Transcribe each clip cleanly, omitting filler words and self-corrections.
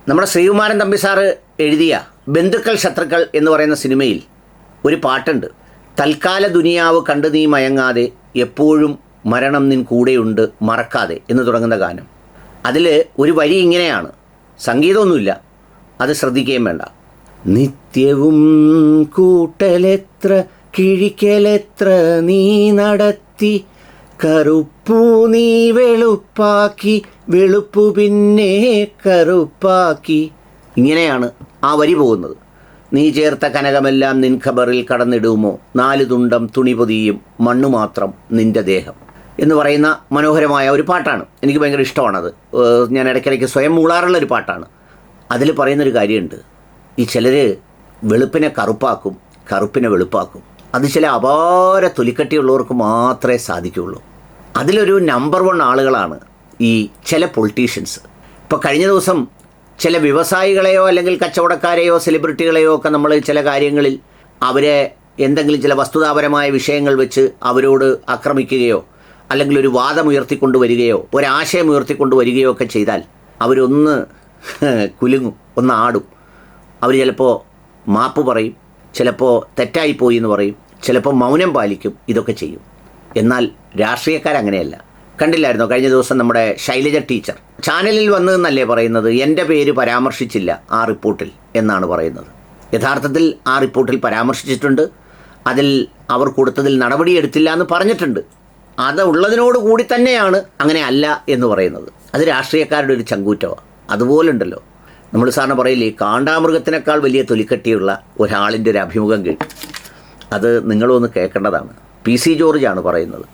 നമ്മുടെ ശ്രീകുമാരൻ തമ്പി സാറ് എഴുതിയ ബന്ധുക്കൾ ശത്രുക്കൾ എന്ന് പറയുന്ന സിനിമയിൽ ഒരു പാട്ടുണ്ട്. തൽക്കാല ദുനിയാവ് കണ്ടു നീ മയങ്ങാതെ എപ്പോഴും മരണം നിൻ കൂടെയുണ്ട് മറക്കാതെ എന്ന് തുടങ്ങുന്ന ഗാനം. അതിൽ ഒരു വരി ഇങ്ങനെയാണ്, സംഗീതമൊന്നുമില്ല, അത് ശ്രദ്ധിക്കുകയും വേണ്ട. നിത്യവും കൂട്ടലെത്ര കിഴിക്കലെത്ര നീ നടത്തി, കറുപ്പു നീ വെളുപ്പാക്കി, വെളുപ്പു പിന്നെ കറുപ്പാക്കി. ഇങ്ങനെയാണ് ആ വരി പോകുന്നത്. നീ ചേർത്ത കനകമെല്ലാം നിൻ ഖബറിൽ കടന്നിടുമോ, 4 തുണ്ടം തുണി പൊതിയും മണ്ണു മാത്രം നിൻ്റെ ദേഹം എന്ന് പറയുന്ന മനോഹരമായ ഒരു പാട്ടാണ്. എനിക്ക് ഭയങ്കര ഇഷ്ടമാണത്. ഞാൻ ഇടയ്ക്കിടയ്ക്ക് സ്വയം മൂളാറുള്ളൊരു പാട്ടാണ്. അതിൽ പറയുന്നൊരു കാര്യമുണ്ട്, ഈ ചിലർ വെളുപ്പിനെ കറുപ്പാക്കും, കറുപ്പിനെ വെളുപ്പാക്കും. അത് ചില അപാര തൊലിക്കട്ടിയുള്ളവർക്ക് മാത്രമേ സാധിക്കുകയുള്ളൂ. അതിലൊരു നമ്പർ 1 ആളുകളാണ് ഈ ചില പൊളിറ്റീഷ്യൻസ്. ഇപ്പോൾ കഴിഞ്ഞ ദിവസം ചില വ്യവസായികളെയോ അല്ലെങ്കിൽ കച്ചവടക്കാരെയോ സെലിബ്രിറ്റികളെയോ ഒക്കെ നമ്മൾ ചില കാര്യങ്ങളിൽ അവരെ എന്തെങ്കിലും ചില വസ്തുതാപരമായ വിഷയങ്ങൾ വെച്ച് അവരോട് ആക്രമിക്കുകയോ അല്ലെങ്കിൽ ഒരു വാദം ഉയർത്തിക്കൊണ്ട് വരികയോ ഒരാശയം ഉയർത്തിക്കൊണ്ട് വരികയോ ഒക്കെ ചെയ്താൽ അവരൊന്ന് കുലുങ്ങും, ഒന്ന് ആടും. അവർ ചിലപ്പോൾ മാപ്പ് പറയും, ചിലപ്പോൾ തെറ്റായിപ്പോയി എന്ന് പറയും, ചിലപ്പോൾ മൗനം പാലിക്കും, ഇതൊക്കെ ചെയ്യും. എന്നാൽ രാഷ്ട്രീയക്കാരങ്ങനെയല്ല. കണ്ടില്ലായിരുന്നോ കഴിഞ്ഞ ദിവസം നമ്മുടെ ശൈലജ ടീച്ചർ ചാനലിൽ വന്നതെന്നല്ലേ പറയുന്നത്, എൻ്റെ പേര് പരാമർശിച്ചില്ല ആ റിപ്പോർട്ടിൽ എന്നാണ് പറയുന്നത്. യഥാർത്ഥത്തിൽ ആ റിപ്പോർട്ടിൽ പരാമർശിച്ചിട്ടുണ്ട്, അതിൽ അവർ കൊടുത്തതിൽ നടപടിയെടുത്തില്ല എന്ന് പറഞ്ഞിട്ടുണ്ട്. അത് ഉള്ളതിനോട് കൂടി തന്നെയാണ് അങ്ങനെ അല്ല എന്ന് പറയുന്നത്. അത് രാഷ്ട്രീയക്കാരുടെ ഒരു ചങ്കൂറ്റമാണ്. അതുപോലുണ്ടല്ലോ, നമ്മൾ സാറിന് പറയില്ലേ, കാണ്ടാമൃഗത്തിനേക്കാൾ വലിയ തൊലിക്കട്ടിയുള്ള ഒരാളിൻ്റെ ഒരു അഭിമുഖം കേട്ടു. അത് നിങ്ങളൊന്ന് കേൾക്കേണ്ടതാണ്. PC ജോർജാണ് പറയുന്നത്.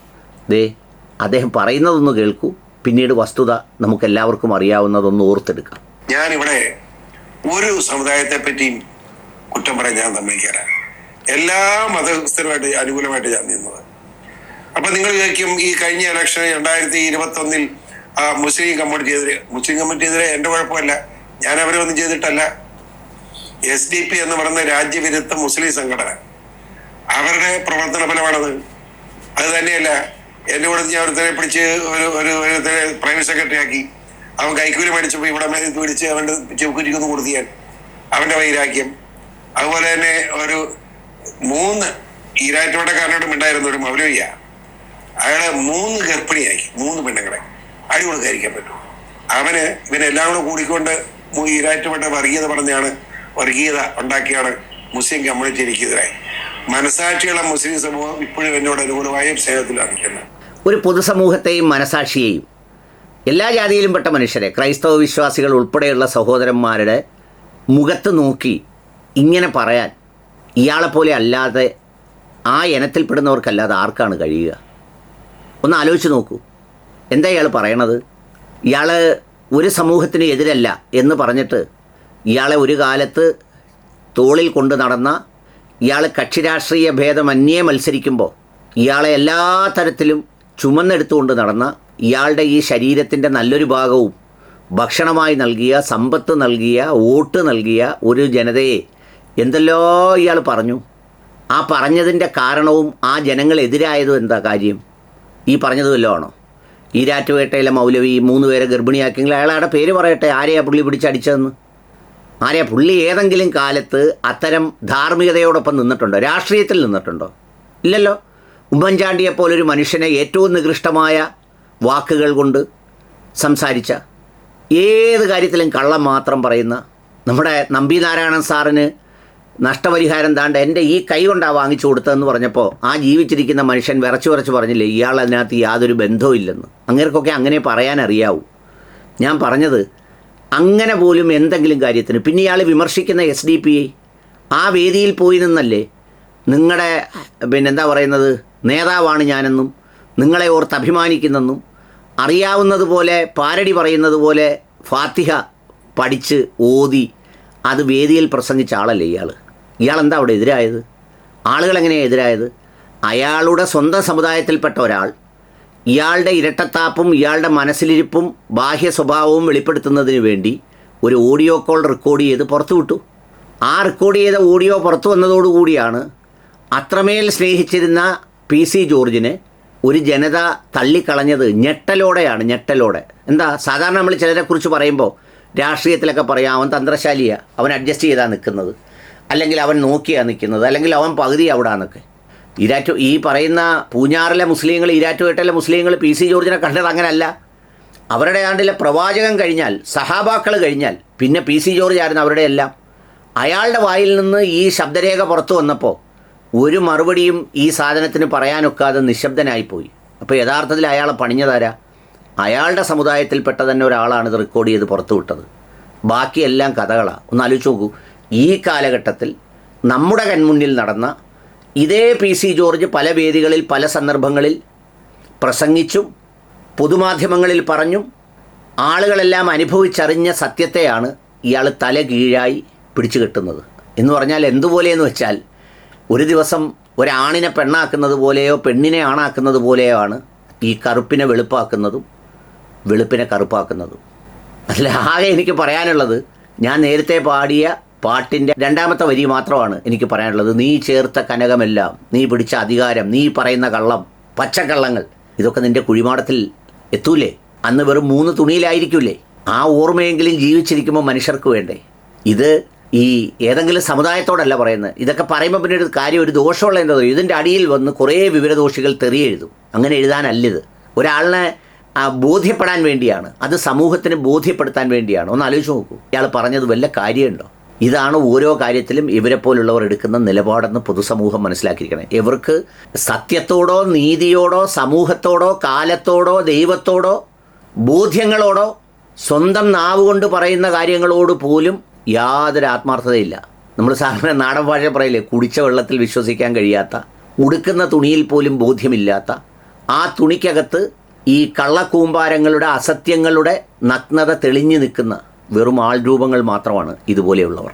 അദ്ദേഹം പറയുന്നതൊന്ന് കേൾക്കൂ, പിന്നീട് വസ്തുത നമുക്കെല്ലാവർക്കും അറിയാവുന്നതൊന്ന് ഓർത്തെടുക്കാം. ഞാനിവിടെ ഒരു സമുദായത്തെ പറ്റിയും കുറ്റം പറയാൻ ഞാൻ സമ്മതിക്കാറ്. എല്ലാ മതസ്ഥരുമായിട്ട് അനുകൂലമായിട്ട് ഞാൻ നിന്നത്. അപ്പൊ നിങ്ങൾ വിചാരിക്കും ഈ കഴിഞ്ഞ ഇലക്ഷൻ 2021 മുസ്ലിം കമ്മ്യൂണിറ്റിയെതിരെ എൻ്റെ കുഴപ്പമല്ല, ഞാൻ അവരെ ഒന്നും ചെയ്തിട്ടല്ല. SDP എന്ന് പറയുന്ന രാജ്യവിരുദ്ധ മുസ്ലിം സംഘടന, അവരുടെ പ്രവർത്തന ഫലമാണത്. അത് തന്നെയല്ല, എൻ്റെ കൂടെ ഞാൻ ഒരുത്തരെ പിടിച്ച് ഒരു പ്രൈവറ്റ് സെക്രട്ടറി ആക്കി. അവൻ കൈക്കൂലി മേടിച്ചപ്പോൾ ഇവിടെ പിടിച്ച് അവൻ്റെ ചെക്കുറ്റിക്കൊന്ന് കൊടുത്തിയാൽ അവൻ്റെ വൈരാഗ്യം. അതുപോലെ തന്നെ ഒരു 3 ഈരാറ്റോട്ടക്കാരനോടും ഉണ്ടായിരുന്ന ഒരു മൗലവിയ, അയാളെ 3 ഗർഭിണിയാക്കി, 3 പെണ്ണുങ്ങളെ അടി കൊടുക്കാതിരിക്കാൻ പറ്റും. ഇവനെല്ലാം കൂടെ കൂടിക്കൊണ്ട് ഈരാറ്റുപെട്ട വർഗീയത പറഞ്ഞാണ്, വർഗീയത ഉണ്ടാക്കിയാണ് മുസ്ലിം കമ്മ്യൂണിറ്റിക്കെതിരായി. മനസാക്ഷിയുള്ള മുസ്ലിം സമൂഹം ഇപ്പോഴും എന്നോട് അനുകൂലമായ സ്നേഹത്തിലാണ് നിൽക്കുന്നത്. ഒരു പൊതുസമൂഹത്തെയും മനസാക്ഷിയെയും എല്ലാ ജാതിയിലും പെട്ട മനുഷ്യരെ, ക്രൈസ്തവ വിശ്വാസികൾ ഉൾപ്പെടെയുള്ള സഹോദരന്മാരുടെ മുഖത്ത് നോക്കി ഇങ്ങനെ പറയാൻ ഇയാളെപ്പോലെ അല്ലാതെ, ആ ഇനത്തിൽപ്പെടുന്നവർക്കല്ലാതെ ആർക്കാണ് കഴിയുക? ഒന്ന് ആലോചിച്ച് നോക്കൂ. എന്താ ഇയാൾ പറയണത്? ഇയാൾ ഒരു സമൂഹത്തിന് എതിരല്ല എന്ന് പറഞ്ഞിട്ട് ഇയാളെ ഒരു കാലത്ത് തോളിൽ കൊണ്ട് നടന്ന, ഇയാൾ കക്ഷി രാഷ്ട്രീയ ഭേദമന്യേ മത്സരിക്കുമ്പോൾ ഇയാളെ എല്ലാ തരത്തിലും ചുമന്നെടുത്തുകൊണ്ട് നടന്ന, ഇയാളുടെ ഈ ശരീരത്തിൻ്റെ നല്ലൊരു ഭാഗവും ഭക്ഷണമായി നൽകിയ, സമ്പത്ത് നൽകിയ, വോട്ട് നൽകിയ ഒരു ജനതയെ എന്തെല്ലോ ഇയാൾ പറഞ്ഞു. ആ പറഞ്ഞതിൻ്റെ കാരണവും ആ ജനങ്ങളെതിരായതും എന്താ കാര്യം? ഈ പറഞ്ഞത് വല്ലതും ആണോ? ഈരാറ്റുപേട്ടയിലെ മൗലവി 3 പേരെ ഗർഭിണിയാക്കിയെങ്കിൽ അയാളുടെ പേര് പറയട്ടെ, ആരെയാ പുള്ളി പിടിച്ചടിച്ചതെന്ന്? ആരെയാ പുള്ളി ഏതെങ്കിലും കാലത്ത് അത്തരം ധാർമ്മികതയോടൊപ്പം നിന്നിട്ടുണ്ടോ? രാഷ്ട്രീയത്തിൽ നിന്നിട്ടുണ്ടോ? ഇല്ലല്ലോ. ഉമ്മൻചാണ്ടിയെപ്പോലൊരു മനുഷ്യനെ ഏറ്റവും നികൃഷ്ടമായ വാക്കുകൾ കൊണ്ട് സംസാരിച്ച, ഏത് കാര്യത്തിലും കള്ളം മാത്രം പറയുന്ന നമ്മുടെ നമ്പി നാരായണൻ സാറിന് നഷ്ടപരിഹാരം താണ്ട് എൻ്റെ ഈ കൈ കൊണ്ടാണ് വാങ്ങിച്ചു കൊടുത്തതെന്ന് പറഞ്ഞപ്പോൾ ആ ജീവിച്ചിരിക്കുന്ന മനുഷ്യൻ വിറച്ച് പറഞ്ഞില്ലേ, ഇയാൾ അതിനകത്ത് യാതൊരു ബന്ധവും ഇല്ലെന്ന്. അങ്ങേർക്കൊക്കെ അങ്ങനെ പറയാൻ അറിയാവൂ. ഞാൻ പറഞ്ഞത്, അങ്ങനെ പോലും എന്തെങ്കിലും കാര്യത്തിന് പിന്നെ ഇയാൾ വിമർശിക്കുന്ന SDP ആ വേദിയിൽ പോയി നിന്നല്ലേ നിങ്ങളുടെ എന്താ പറയുന്നത്, നേതാവാണ് ഞാനെന്നും നിങ്ങളെ ഓർത്ത് അഭിമാനിക്കുന്നെന്നും അറിയാവുന്നതുപോലെ പാരടി പറയുന്നത് പോലെ ഫാത്തിഹ പഠിച്ച് ഓതി അത് വേദിയിൽ പ്രസംഗിച്ച ആളല്ലേ ഇയാളെന്താ അവിടെ എതിരായത്? ആളുകളെങ്ങനെയാണ് എതിരായത്? അയാളുടെ സ്വന്തം സമുദായത്തിൽപ്പെട്ട ഒരാൾ ഇയാളുടെ ഇരട്ടത്താപ്പും ഇയാളുടെ മനസ്സിലിരിപ്പും ബാഹ്യ സ്വഭാവവും വെളിപ്പെടുത്തുന്നതിന് വേണ്ടി ഒരു ഓഡിയോ കോൾ റെക്കോർഡ് ചെയ്ത് പുറത്തുവിട്ടു. ആ റെക്കോർഡ് ചെയ്ത ഓഡിയോ പുറത്തു വന്നതോടുകൂടിയാണ് അത്രമേൽ സ്നേഹിച്ചിരുന്ന PC ജോർജിനെ ഒരു ജനത തള്ളിക്കളഞ്ഞത്. ഞെട്ടലോടെയാണ്. എന്താ, സാധാരണ നമ്മൾ ചിലരെക്കുറിച്ച് പറയുമ്പോൾ രാഷ്ട്രീയത്തിലൊക്കെ പറയാം അവൻ തന്ത്രശാലിയാണ്, അവൻ അഡ്ജസ്റ്റ് ചെയ്താണ് നിൽക്കുന്നത്, അല്ലെങ്കിൽ അവൻ നോക്കിയാണ് നിൽക്കുന്നത്, അല്ലെങ്കിൽ അവൻ പകുതി അവിടാന്നൊക്കെ. ഈ പറയുന്ന പൂഞ്ഞാറിലെ മുസ്ലിങ്ങൾ, ഈരാറ്റുപേട്ടയിലെ മുസ്ലിങ്ങൾ പി സി ജോർജിനെ കണ്ടത് അങ്ങനല്ല. അവരുടെ ആണ്ടിലെ പ്രവാചകൻ കഴിഞ്ഞാൽ, സഹാബാക്കൾ കഴിഞ്ഞാൽ പിന്നെ പി സി ജോർജ് ആയിരുന്നു അവരുടെ എല്ലാം. അയാളുടെ വായിൽ നിന്ന് ഈ ശബ്ദരേഖ പുറത്തു വന്നപ്പോൾ ഒരു മറുപടിയും ഈ സാധനത്തിന് പറയാനൊക്കാതെ നിശബ്ദനായിപ്പോയി. അപ്പോൾ യഥാർത്ഥത്തിൽ അയാളെ പണിഞ്ഞതാരാ? അയാളുടെ സമുദായത്തിൽപ്പെട്ട തന്നെ ഒരാളാണ് ഇത് റെക്കോർഡ് ചെയ്ത് പുറത്തു വിട്ടത്. ബാക്കിയെല്ലാം കഥകളാണ്. ഒന്ന് ആലോചിച്ച് നോക്കൂ, ഈ കാലഘട്ടത്തിൽ നമ്മുടെ കൺമുന്നിൽ നടന്ന ഇതേ പി സി ജോർജ് പല വേദികളിൽ പല സന്ദർഭങ്ങളിൽ പ്രസംഗിച്ചും പൊതുമാധ്യമങ്ങളിൽ പറഞ്ഞും ആളുകളെല്ലാം അനുഭവിച്ചറിഞ്ഞ സത്യത്തെയാണ് ഇയാൾ തല കീഴായി പിടിച്ചു കെട്ടുന്നത്. എന്ന് പറഞ്ഞാൽ എന്തുപോലെയെന്ന് വെച്ചാൽ, ഒരു ദിവസം ഒരാണിനെ പെണ്ണാക്കുന്നത് പോലെയോ പെണ്ണിനെ ആണാക്കുന്നത് പോലെയോ ആണ് ഈ കറുപ്പിനെ വെളുപ്പാക്കുന്നതും വെളുപ്പിനെ കറുപ്പാക്കുന്നതും. അതിൽ ആകെ എനിക്ക് പറയാനുള്ളത്, ഞാൻ നേരത്തെ പാടിയ പാട്ടിൻ്റെ രണ്ടാമത്തെ വരി മാത്രമാണ് എനിക്ക് പറയാനുള്ളത്. നീ ചേർത്ത കനകമെല്ലാം, നീ പിടിച്ച അധികാരം, നീ പറയുന്ന കള്ളം, പച്ചക്കള്ളങ്ങൾ, ഇതൊക്കെ നിൻ്റെ കുഴിമാടത്തിൽ എത്തൂലേ? അന്ന് വെറും 3 തുണിയിലായിരിക്കൂലേ? ആ ഓർമ്മയെങ്കിലും ജീവിച്ചിരിക്കുമ്പോൾ മനുഷ്യർക്ക് വേണ്ടേ? ഇത് ഈ ഏതെങ്കിലും സമുദായത്തോടല്ല പറയുന്നത്. ഇതൊക്കെ പറയുമ്പോൾ പിന്നെ ഒരു കാര്യം, ഒരു ദോഷമുള്ള എന്താ പറയുക, ഇതിൻ്റെ അടിയിൽ വന്ന് കുറേ വിവരദോഷികൾ തെറി എഴുതും. അങ്ങനെ എഴുതാനല്ലിത്. ഒരാളിനെ ബോധ്യപ്പെടാൻ വേണ്ടിയാണ്, അത് സമൂഹത്തിന് ബോധ്യപ്പെടുത്താൻ വേണ്ടിയാണ്. ഒന്ന് ആലോചിച്ച് നോക്കൂ, ഇയാൾ പറഞ്ഞത് വല്ല കാര്യമുണ്ടോ? ഇതാണ് ഓരോ കാര്യത്തിലും ഇവരെ പോലുള്ളവർ എടുക്കുന്ന നിലപാടെന്ന് പൊതുസമൂഹം മനസ്സിലാക്കിയിരിക്കണം. ഇവർക്ക് സത്യത്തോടോ നീതിയോടോ സമൂഹത്തോടോ കാലത്തോടോ ദൈവത്തോടോ ബോധ്യങ്ങളോടോ സ്വന്തം നാവ് കൊണ്ട് പറയുന്ന കാര്യങ്ങളോട് പോലും യാതൊരു ആത്മാർത്ഥതയില്ല. നമ്മൾ സാധാരണ നാടൻ ഭാഷ പറയില്ലേ, കുടിച്ച വെള്ളത്തിൽ വിശ്വസിക്കാൻ കഴിയാത്ത, ഉടുക്കുന്ന തുണിയിൽ പോലും ബോധ്യമില്ലാത്ത, ആ തുണിക്കകത്ത് ഈ കള്ളക്കൂമ്പാരങ്ങളുടെ അസത്യങ്ങളുടെ നഗ്നത തെളിഞ്ഞു നിൽക്കുന്ന വെറും ആൾരൂപങ്ങൾ മാത്രമാണ് ഇതുപോലെയുള്ളവർ.